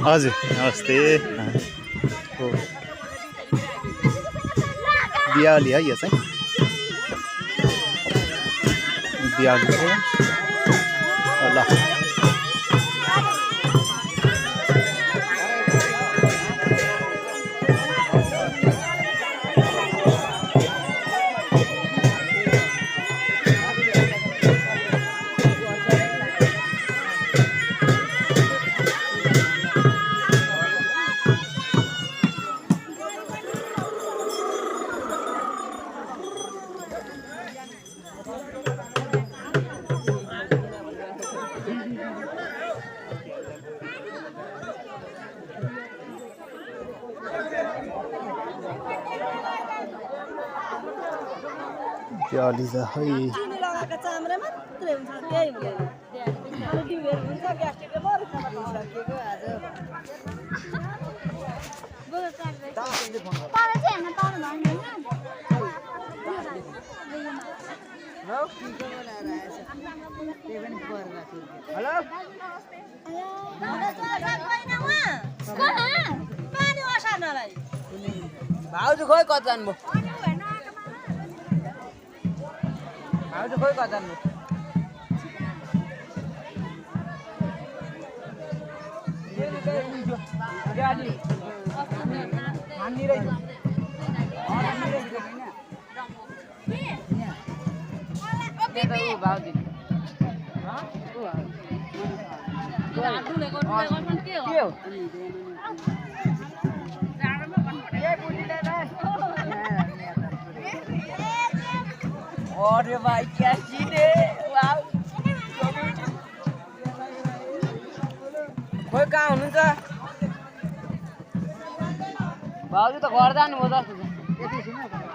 हजुर नमस्ते हो दियाली है यो चाहिँ दियाली हो ल दियाली त है चिनी लगाएको चाम्रे मात्रै हुन्छ केही हुँदैन अनि डिउहरू हुन्छ ग्यास्ट्रिकले बरु सकिएको आज पानी असार्नलाई भाउजू खोइ कता जानुभयो भाउजू खोइ कता जानुभयो भाउजू अरे भाई क्या सीन है वाह खोइ कहाँ हुनुहुन्छ भाउजू त घर जानुभयो जस्तो छ